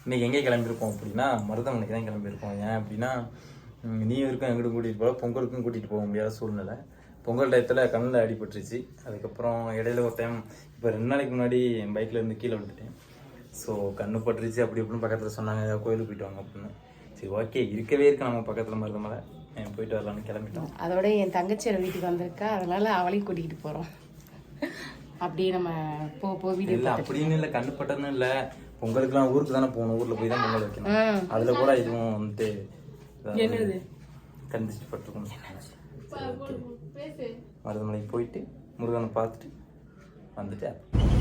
இன்றைக்கி எங்கே கிளம்பியிருப்போம் அப்படின்னா மருதமலைக்கு தான் கிளம்பியிருப்போம். ஏன் அப்படின்னா நீ இருக்கும் எங்கிட்ட கூட்டிகிட்டு போக, பொங்கலுக்கும் கூட்டிகிட்டு போக முடியாத சூழ்நிலை. பொங்கல் டயத்தில் கண்ணில் அடிபட்டுருச்சு. அதுக்கப்புறம் இடையில ஒரு டைம் இப்போ 2 நாளைக்கு முன்னாடி என் பைக்கில் இருந்து கீழே விழுந்துட்டேன். ஸோ கண்ணு பட்டுருச்சு அப்படி இப்படின்னு பக்கத்தில் சொன்னாங்க, கோயிலுக்கு போயிட்டு வாங்க அப்படின்னு. சரி ஓகே, இருக்கவே இருக்கு நம்ம பக்கத்தில் மருதமலை, போயிட்டு வரலான்னு கிளம்பிட்டோம். அதோட என் தங்கச்சியோட வீட்டுக்கு வந்திருக்கா, அதனால அவளையும் கூட்டிகிட்டு போகிறோம். அப்படியே நம்ம வீடு இல்லை அப்படின்னு இல்லை, கண்ணு பட்டதுன்னு இல்லை, பொங்கலுக்குலாம் ஊருக்கு தானே போகணும், ஊரில் போய் தான் பொங்கல் வைக்கணும். அதில் கூட இதுவும் வந்துட்டு என்னது கண்டிச்சு பட்டுருக்கணும். மருதமலைக்கு போயிட்டு முருகனை பார்த்துட்டு வந்துட்டேன்.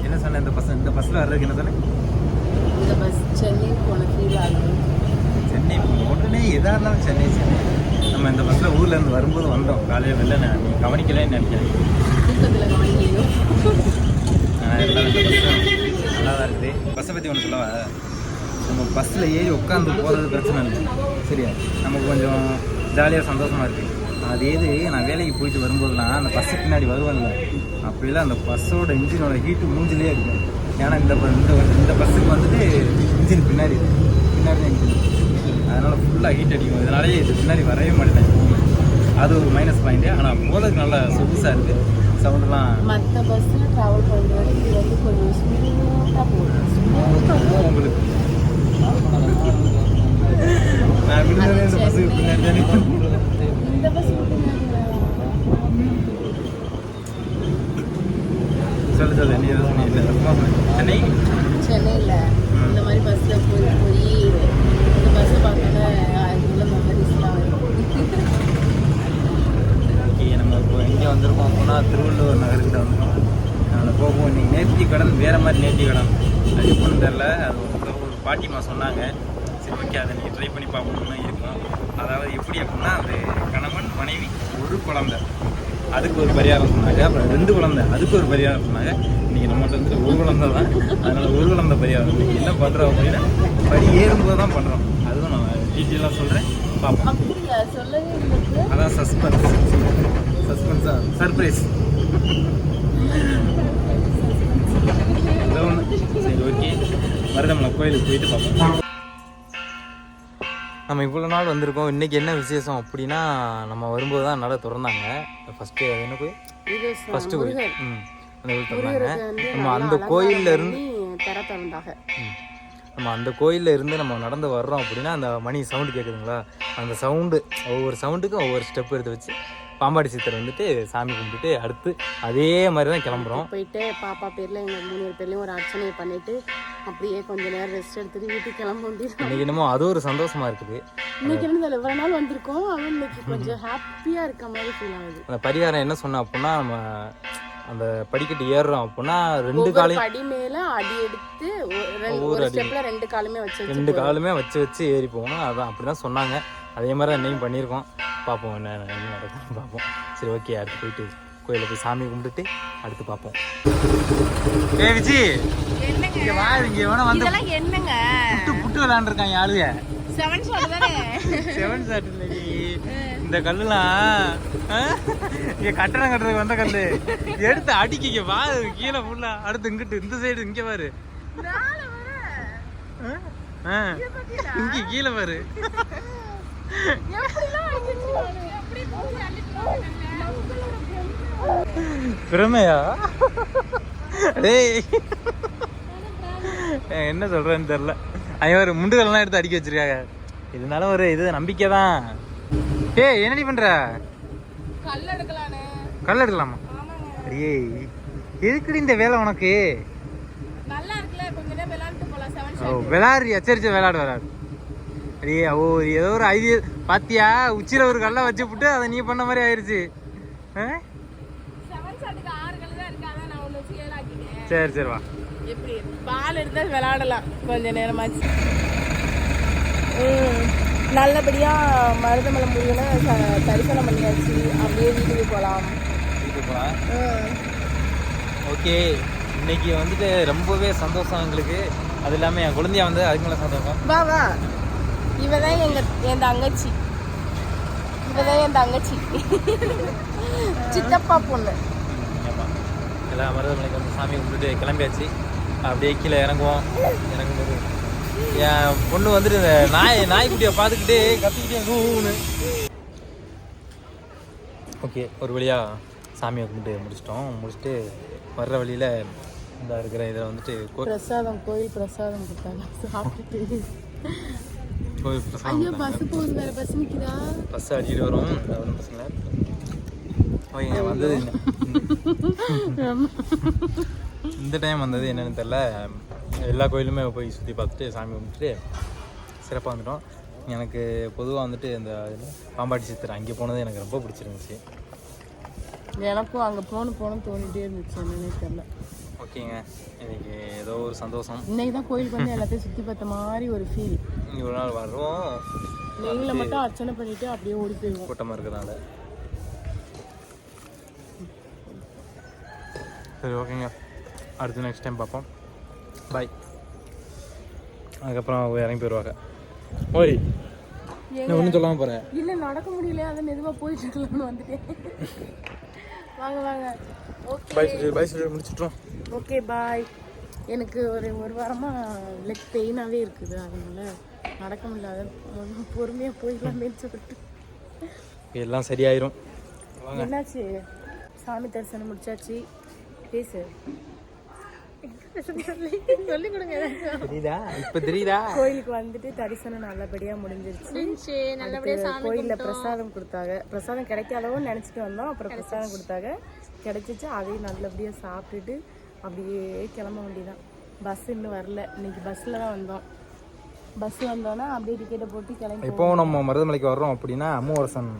என்ன சொன்னேன், இந்த பஸ்ஸில் வர்றதுக்கு என்ன சொன்னேன்? இந்த பஸ் சென்னை போன ஃபீல் ஆகுது. சென்னை உடனே எதாக இருந்தாலும் சென்னை. நம்ம இந்த பஸ்ஸில் ஊர்லேருந்து வரும்போது வந்தோம் காலையில் வெளில, நீ கவனிக்கலன்னு நினைக்கிறேன். தூக்கத்தில் கவனிக்கலையும். எல்லாம் இந்த பஸ்ஸு நல்லா தான் இருக்குது. பஸ்ஸை பற்றி ஒன்று சொல்லவா? நம்ம பஸ்ஸில் ஏறி உட்காந்து போகிறது பிரச்சனை இல்லை, சரியா? நமக்கு கொஞ்சம் ஜாலியாக சந்தோஷமாக இருக்குது. அது எது, நான் வேலைக்கு போயிட்டு வரும்போதுலாம் அந்த பஸ்ஸு பின்னாடி வருவாங்கல்ல, அப்படிலாம் அந்த பஸ்ஸோட இன்ஜினோட ஹீட்டு மூஞ்சிலே இருக்கும். ஏன்னா இந்த பஸ்ஸுக்கு வந்துட்டு இன்ஜின் பின்னாடி தான் இன்ஜின், அதனால் ஃபுல்லாக ஹீட் அடிக்கும். இதனாலேயே இது பின்னாடி வரவே மாட்டேன். அது ஒரு மைனஸ் பாயிண்ட்டு. ஆனால் போகிறதுக்கு நல்லா சொகுசாக இருக்குது. சவுண்டெல்லாம் மற்ற பஸ்ஸில் ட்ராவல் பண்ணுறது இது வந்து கொஞ்சம் ஸ்மூத்தாக போகும் உங்களுக்கு. நான் விழுந்ததே இந்த பஸ்ஸுக்கு பின்னாடி தானே. இந்த பஸ் சொல்லு நீ சென்னை சென்னையில் இந்த மாதிரி பஸ்ஸில் போய் இந்த பஸ்ஸை பார்த்தோன்னா அதுக்குள்ள மெமரிஸ்லாம் வரும். ஓகே, நம்ம இப்போ எங்கே வந்திருக்கோம் அப்படின்னா திருவள்ளுவர் நகர்கிட்ட வந்திருக்கோம். அதில் போகும். இன்றைக்கி நேர்த்தி கடன் வேறு மாதிரி நேர்த்தி கடன், அது எப்படின்னு தெரில. அது ஒரு பாட்டிமா சொன்னாங்க. சரி ஓகே, அதை நீங்கள் ட்ரை பண்ணி பார்க்கணுன்னு இருக்கும். அதாவது எப்படி அப்படின்னா, அது கணவன் மனைவி ஒரு குழந்தை, அதுக்கு ஒரு பரிகாரம் சொன்னாங்க. அப்புறம் 2 குழந்தை, அதுக்கு ஒரு பரிகாரம் சொன்னாங்க. இன்றைக்கி நம்மகிட்ட வந்துட்டு ஒரு குழந்தை தான், அதனால் ஒரு குழந்தை பரிகாரம். இன்றைக்கி என்ன பண்ணுறோம் அப்படின்னா, படி ஏறும்போது தான் பண்ணுறோம். அதுவும் நான் டீட்டெயிலாக சொல்கிறேன், பார்ப்போம். அதான் சஸ்பென்ஸா சர்ப்ரைஸ். சரி ஓகே, மருதமலை கோயிலுக்கு போயிட்டு பார்ப்போம். நம்ம இவ்வளோ நாள் வந்திருக்கோம். இன்றைக்கி என்ன விசேஷம் அப்படின்னா, நம்ம வரும்போது தான் நட திறந்தாங்க. ஃபஸ்ட்டு என்ன கோயில்? ஃபஸ்ட்டு கோயில். அந்த கோயில் திறந்தாங்க. நம்ம அந்த கோயிலில் இருந்து அந்த கோயிலில் இருந்து நம்ம நடந்து வர்றோம் அப்படின்னா, அந்த மணி சவுண்டு கேட்குதுங்களா, அந்த சவுண்டு, ஒவ்வொரு சவுண்டுக்கும் ஒவ்வொரு ஸ்டெப் எடுத்து வச்சு பாம்பாடி சித்தர் வந்துட்டு சாமி கும்பிட்டுட்டு அடுத்து அதே மாதிரி தான் கிளம்புறோம். போயிட்டு பாப்பா பேரில் எங்கள் 3 பேர்லையும் ஒரு அர்ச்சனையை பண்ணிவிட்டு அப்படியே கொஞ்சம் நேரம் ரெஸ்ட் எடுத்துட்டு வீட்டுக்கு கிளம்ப முடியும். இன்னைக்கு என்னமோ அது ஒரு சந்தோஷமாக இருக்குது. இன்னைக்கு என்ன இவ்வளோ நாள் வந்திருக்கோம், அவன் இன்னைக்கு கொஞ்சம் ஹாப்பியாக இருக்க மாதிரி ஃபீல் ஆகுது. அந்த பரிகாரம் என்ன சொன்னோம் அப்படின்னா, நம்ம அந்த படிக்கட்டு ஏறுறோம் அப்படின்னா 2 காலையும் படி மேலே அடி எடுத்து ஒரு ஸ்டெப்பில் 2 காலுமே வச்சு ஏறி போகணும். அதான் அப்படி தான் சொன்னாங்க. அதே மாதிரி தான் என்னையும் பண்ணியிருக்கோம். பார்ப்போம் என்ன நடக்கும் பார்ப்போம். சரி ஓகே, அடுத்து போயிட்டு கோயிலில் போய் சாமி கும்பிட்டுட்டு அடுத்து பார்ப்போம். விஜி இங்கே வா, இங்கே வேணா வந்து என்னங்க புட்டு விளையாண்டுருக்காங்க ஆளுங்க. 7 ஷாட் தானே? 7 ஷாட் இல்லை, இந்த கல்லுலாம் இங்கே கட்டணம் கட்டுறதுக்கு வந்த கல் எடுத்து அடிக்க வா கீழே ஃபுல்லா. அடுத்து இங்கிட்டு இந்த சைடு இங்கே பாரு, இங்கே கீழே பாரு. பிரமையா? டேய் என்ன சொல்றேன்னு தெரியல. ஒரு முண்டுகள்லாம் எடுத்து அடிக்க வச்சிருக்காங்க. இதனால ஒரு இது நம்பிக்கை தான். ஏய் என்னடி பண்ற? கல் எடுக்கலாமா? அடியே எதுக்குடி இந்த வேலை உனக்கு? விளையாடுறியா? சரி விளையாடு. அடியே ஏதோ ஒரு ஐடியா பாத்தியா, உச்சியில ஒரு கல்லை வச்சு விட்டு அதை நீ பண்ண மாதிரி ஆயிடுச்சு. சரி வா, பால் எடுத்தா விளையாடலாம் கொஞ்ச நேரமாச்சு. நல்லபடியா மருதமலை முருகனை தரிசனம் பண்ணியாச்சு. அப்படியே வீட்டுக்கு போகலாம். ஓகே, இன்னைக்கு வந்துட்டு ரொம்பவே சந்தோஷம் எங்களுக்கு. அது இல்லாமல் என் குழந்தையா வந்து அதுக்கு மேலே சந்தோஷம். வா இவதான் என் தங்கச்சி. சித்தப்பா பொண்ணு. எல்லாம் மருதமலைக்கு வந்து சாமி கும்பிட்டுட்டு கிளம்பியாச்சு. அப்படியே கீழே இறங்கும்போது என் பொண்ணு வந்துட்டு இந்த நாய்க்குட்டியை பார்த்துக்கிட்டே கத்திக்கிட்டே நூன்னு. ஓகே, ஒரு வழியாக சாமியை கும்பிட்டு முடிச்சுட்டு வர்ற வழியில் இந்த இருக்கிற இதில் வந்துட்டு பிரசாதம், கோயில் பிரசாதம் கொடுத்தாங்க, சாப்பிட்டுட்டு. கோயில் ஐயோ பிரசாதம் பஸ் போகுது, வேற பஸ் நிற்குதா? பஸ் அடிக்கிட்டு வரும். ஒன்றும் பிரச்சனை இல்லை. ஓகே, வந்தது இந்த டைம் வந்தது என்னென்னு தெரில. எல்லா கோயிலுமே போய் சுற்றி பார்த்துட்டு சாமி கும்பிட்டுட்டு சிறப்பாக வந்துட்டோம். எனக்கு பொதுவாக வந்துட்டு இந்த பாம்பாட்டி சித்திரை அங்கே போனது எனக்கு ரொம்ப பிடிச்சிருந்துச்சு. எனக்கும் அங்கே போகணும் தோணிகிட்டே இருந்துச்சு, என்னன்னே தெரில. ஓகேங்க, இன்னைக்கு ஏதோ ஒரு சந்தோஷம். இன்னைக்கு தான் கோயிலுக்கு வந்து எல்லாத்தையும் சுற்றி பார்த்த மாதிரி ஒரு ஃபீல். இங்கே ஒரு நாள் வர்றோம், வெயிலில் மட்டும் அர்ச்சனை பண்ணிவிட்டு அப்படியே ஓடி போயிடுவோம் கூட்டமாக இருக்கிறதுனால. சரி ஓகேங்க, அடுத்து நெக்ஸ்ட் டைம் பார்ப்போம். பாய். அதுக்கப்புறம் இறங்கி போயிடுவாங்க. ஓய், நான் ஒன்றும் சொல்லாமல் போகிறேன். இல்லை, நடக்க முடியல, அதை மெதுவாக போயிட்டு இருக்கலாம்னு வந்துட்டேன். வாங்க. ஓகே, பாய் சொல்லி முடிச்சிட்டோம். Okay bye. எனக்கு ஒரு வாரமாக லெக் பெயினாகவே இருக்குது, அதனால நடக்க முடியல. பொறுமையாக போயிடலாமேன்னு சொல்லிட்டு. எல்லாம் சரியாயிரும். என்னாச்சு? சாமி தரிசனம் முடிச்சாச்சு. பேசு, சொல்லி கொடுங்க. தெரியுதா? இப்போ தெரியுதா? கோயிலுக்கு வந்துட்டு தரிசனம் நல்லபடியா முடிஞ்சிருச்சு. கோயில்ல பிரசாதம் கொடுத்தாங்க. பிரசாதம் கிடைக்காதவோ நினைச்சிட்டு வந்தோம். அப்புறம் பிரசாதம் கொடுத்தாங்க, கிடைச்சிச்சு. அதையும் நல்லபடியா சாப்பிட்டுட்டு அப்படியே கிளம்ப வேண்டியதான். பஸ் இன்னும் வரல. இன்னைக்கு பஸ்ல தான் வந்தோம். பஸ் வந்தோன்னா அப்படியே டிக்கெட்டை போட்டு கிளம்பி. இப்போ நம்ம மருதமலைக்கு வர்றோம் அப்படின்னா அம்மூரசன்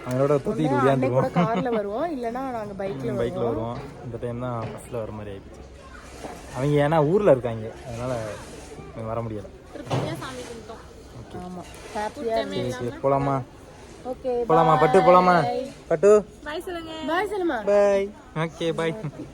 அவங்களோட தூத்திட்டு கூட கார்ல வருவோம், இல்லைன்னா நாங்க பைக்ல வருவோம். இந்த டைம் தான் பஸ்ல வர மாதிரி ஆயிடுச்சு. அவங்க ஏன்னா ஊர்ல இருக்காங்க, அதனால வர முடியல. ஆமா, ஹாப்பியா போலாமா? ஓகே, போலாமா? பட்டு போலாமா? பட்டு பாய் சொல்லுங்க. பாய். ஓகே பாய்.